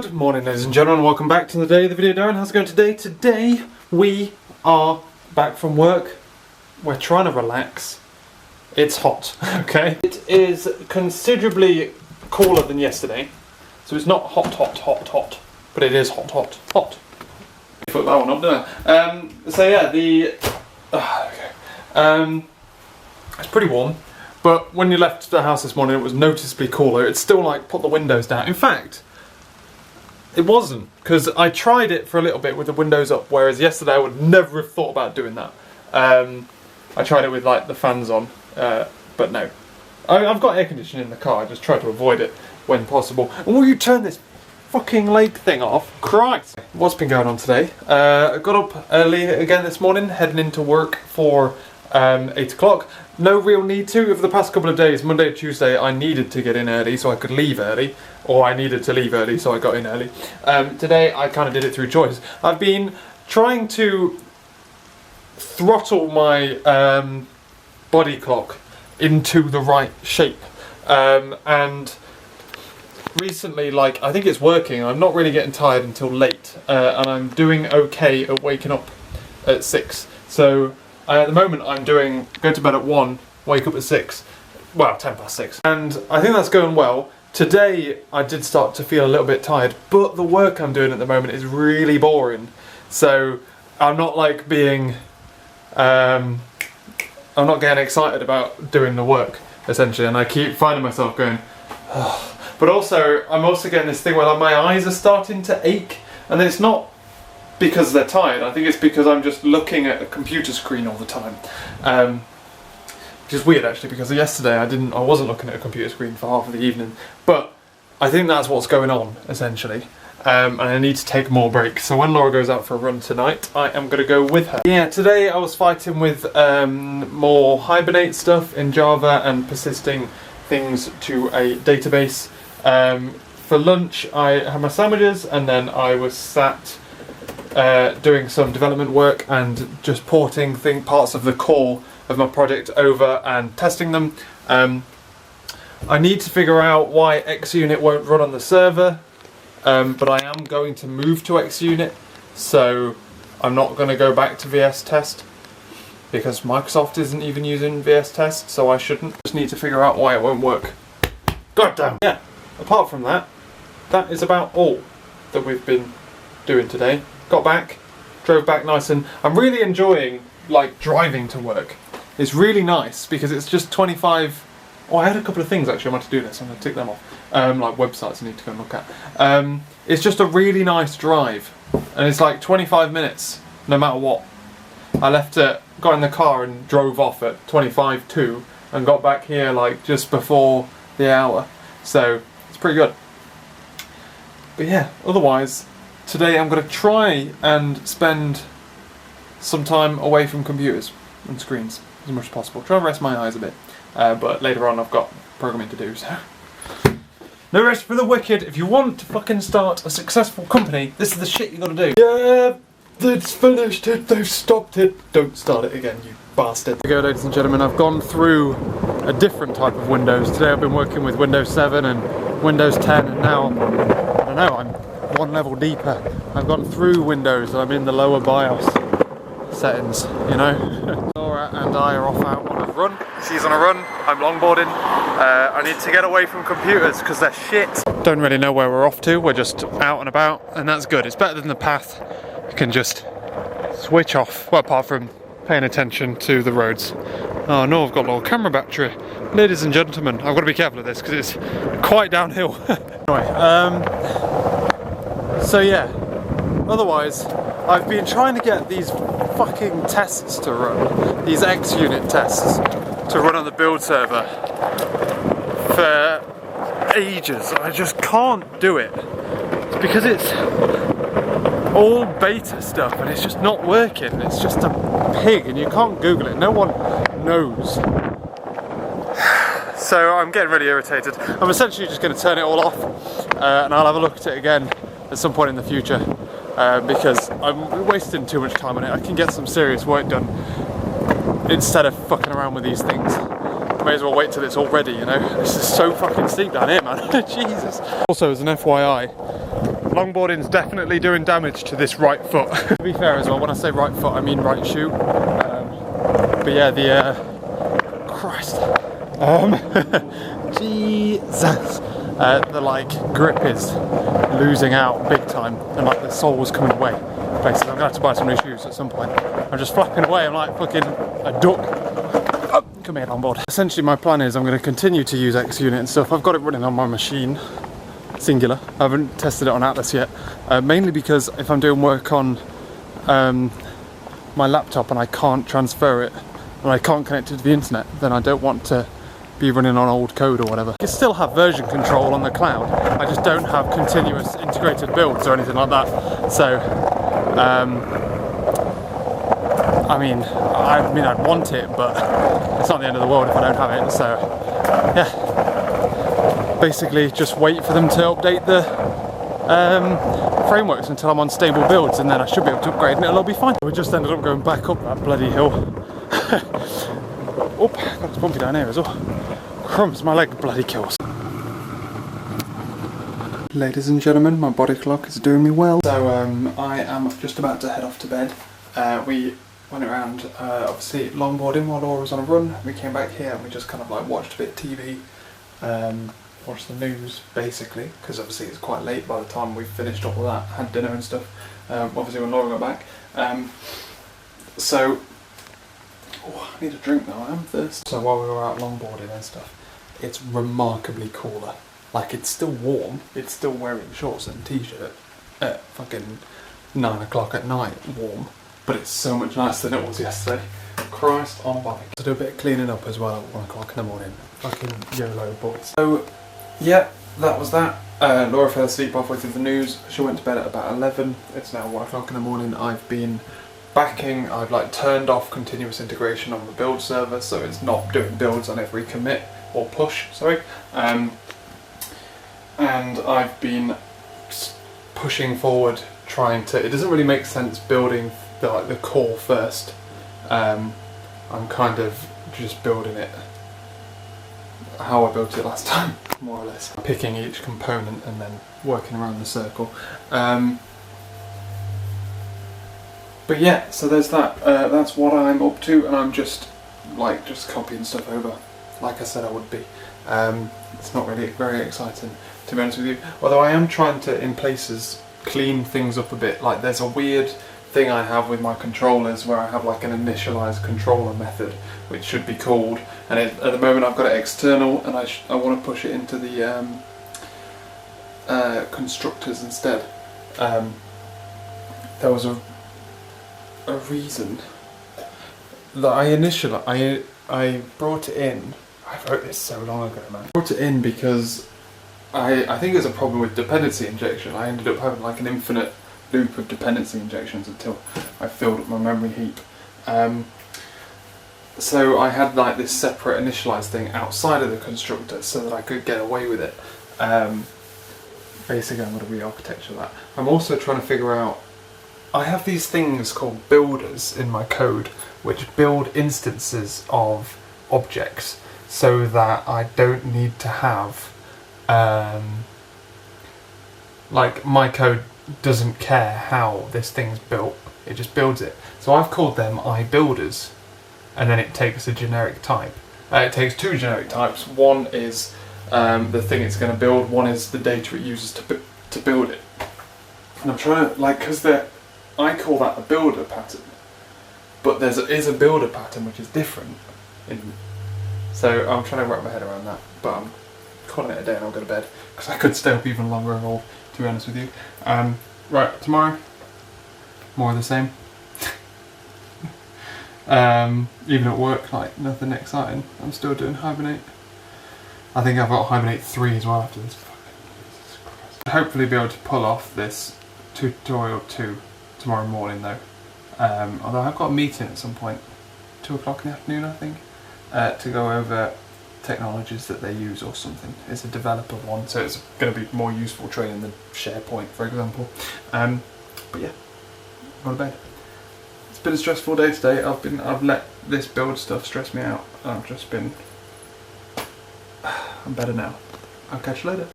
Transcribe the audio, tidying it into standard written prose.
Good morning, ladies and gentlemen, welcome back to the day of the video. Darren, how's it going today? Today we are back from work. We're trying to relax. It's hot, okay? It is considerably cooler than yesterday, so it's not hot, but it is hot. Put that one up, didn't I? So yeah, it's pretty warm, but when you left the house this morning it was noticeably cooler. It's still like, put the windows down. In fact, it wasn't, because I tried it for a little bit with the windows up, whereas yesterday I would never have thought about doing that. I tried it with like the fans on, but no. I've got air conditioning in the car, I just try to avoid it when possible. And will you turn this fucking leg thing off? Christ! What's been going on today? I got up early again this morning, heading into work for 8 o'clock. No real need to. Over the past couple of days, Monday and Tuesday, I needed to get in early so I could leave early, or I needed to leave early so I got in early. Today I kind of did it through choice. I've been trying to throttle my body clock into the right shape, and recently, like, I think it's working. I'm not really getting tired until late, and I'm doing okay at waking up at 6. So at the moment I'm go to bed at 1, wake up at 6, well 10 past 6, and I think that's going well. Today I did start to feel a little bit tired, but the work I'm doing at the moment is really boring, so I'm not like being, I'm not getting excited about doing the work essentially, and I keep finding myself going, oh. But also I'm also getting this thing where like, my eyes are starting to ache, and it's not because they're tired. I think it's because I'm just looking at a computer screen all the time, which is weird actually, because yesterday I wasn't looking at a computer screen for half of the evening. But I think that's what's going on essentially, and I need to take more breaks. So when Laura goes out for a run tonight, I am going to go with her. Yeah, today I was fighting with more Hibernate stuff in Java and persisting things to a database. For lunch I had my sandwiches, and then I was sat doing some development work and just porting parts of the core of my project over and testing them. I need to figure out why XUnit won't run on the server, but I am going to move to XUnit, so I'm not going to go back to VS Test because Microsoft isn't even using VS Test, so I shouldn't. Just need to figure out why it won't work. God damn. Yeah, apart from that, that is about all that we've been doing today. Got back, drove back nice, and I'm really enjoying like driving to work. It's really nice because it's just 25. Oh, I had a couple of things actually I want to do this. I'm going to tick them off. Like websites I need to go and look at. It's just a really nice drive, and it's like 25 minutes no matter what. I got in the car and drove off at 25 to, and got back here like just before the hour. So it's pretty good. But yeah, otherwise, today I'm going to try and spend some time away from computers and screens as much as possible. Try and rest my eyes a bit. But later on I've got programming to do, so. No rest for the wicked. If you want to fucking start a successful company, this is the shit you got to do. Yeah, it's finished it, they've stopped it. Don't start it again, you bastard. There we go, ladies and gentlemen, I've gone through a different type of Windows. Today I've been working with Windows 7 and Windows 10, and now, I don't know, I'm one level deeper. I've gone through Windows and I'm in the lower BIOS settings, you know. Laura and I are off out on a run. She's on a run, I'm longboarding. I need to get away from computers because they're shit. Don't really know where we're off to, we're just out and about, and that's good. It's better than the path. You can just switch off, well, apart from paying attention to the roads. Oh no, I've got a little camera battery. Ladies and gentlemen, I've got to be careful of this because it's quite downhill. Anyway, so yeah, otherwise, I've been trying to get these fucking tests to run, these XUnit tests, to run on the build server for ages. I just can't do it. It's because it's all beta stuff and it's just not working. It's just a pig and you can't Google it. No one knows. So I'm getting really irritated. I'm essentially just going to turn it all off, and I'll have a look at it again at some point in the future, because I'm wasting too much time on it. I can get some serious work done instead of fucking around with these things. May as well wait till it's all ready, you know? This is so fucking steep down here, man. Jesus. Also, as an FYI, Longboarding's definitely doing damage to this right foot. To be fair as well, when I say right foot, I mean right shoe. But yeah, Christ. Jesus. The like grip is losing out big time, and like the sole's coming away. Basically, I'm gonna have to buy some new shoes at some point. I'm just flapping away. I'm like fucking a duck. Oh, come here, longboard. Essentially, my plan is I'm going to continue to use X unit and stuff. I've got it running on my machine, singular. I haven't tested it on Atlas yet, mainly because if I'm doing work on my laptop and I can't transfer it, and I can't connect it to the internet, then I don't want to be running on old code or whatever. You still have version control on the cloud, I just don't have continuous integrated builds or anything like that. So, I mean, I'd want it, but it's not the end of the world if I don't have it. So, yeah, basically just wait for them to update the frameworks until I'm on stable builds, and then I should be able to upgrade and it'll all be fine. We just ended up going back up that bloody hill. Oh, got this bumpy down here as well. Crumbs, my leg bloody kills. Ladies and gentlemen, my body clock is doing me well. So I am just about to head off to bed. We went around, obviously longboarding while Laura was on a run. We came back here and we just kind of like watched a bit of TV, watched the news basically, because obviously it's quite late by the time we finished all of that, had dinner and stuff, obviously when Laura got back. So, oh, I need a drink now, I am thirsty. So while we were out longboarding and stuff, it's remarkably cooler. Like, it's still warm, it's still wearing shorts and t-shirt at fucking 9 o'clock at night, warm, but it's so much nicer than it was yesterday. Christ on a bike. To do a bit of cleaning up as well at 1 o'clock in the morning. Fucking YOLO boys. So, yeah, that was that. Laura fell asleep halfway through the news. She went to bed at about 11. It's now 1 o'clock in the morning. I've been backing, I've like turned off continuous integration on the build server, so it's not doing builds on every commit, or push, sorry. And I've been pushing forward, trying to, it doesn't really make sense building the core first. I'm kind of just building it how I built it last time, more or less. Picking each component and then working around the circle. But yeah, so there's that. That's what I'm up to, and I'm just copying stuff over, like I said I would be. It's not really very exciting, to be honest with you. Although I am trying to, in places, clean things up a bit. Like, there's a weird thing I have with my controllers where I have like an initialized controller method, which should be called, and at the moment I've got it external, and I want to push it into the constructors instead. There was a reason that I brought it in. I wrote this so long ago, man. I brought it in because I think there's a problem with dependency injection. I ended up having like an infinite loop of dependency injections until I filled up my memory heap. So I had like this separate initialized thing outside of the constructor so that I could get away with it. Basically I'm going to re-architecture that. I'm also trying to figure out, I have these things called builders in my code which build instances of objects so that I don't need to have, like, my code doesn't care how this thing's built, it just builds it. So I've called them iBuilders, and then it takes a generic type. It takes two generic types. One is the thing it's going to build, one is the data it uses to build it. And I'm trying to, like, because I call that a builder pattern, but there is a builder pattern which is different. So I'm trying to wrap my head around that, but I'm calling it a day and I'll go to bed, because I could stay up even longer and all, to be honest with you. Right, tomorrow, more of the same. Even at work, like, nothing exciting. I'm still doing Hibernate. I think I've got Hibernate 3 as well after this. Hopefully be able to pull off this tutorial 2 tomorrow morning though. Although I've got a meeting at some point, 2 o'clock in the afternoon I think, to go over technologies that they use or something. It's a developer one, so it's going to be more useful training than SharePoint, for example. But yeah, go to bed. It's been a stressful day today. I've let this build stuff stress me out. I'm better now. I'll catch you later.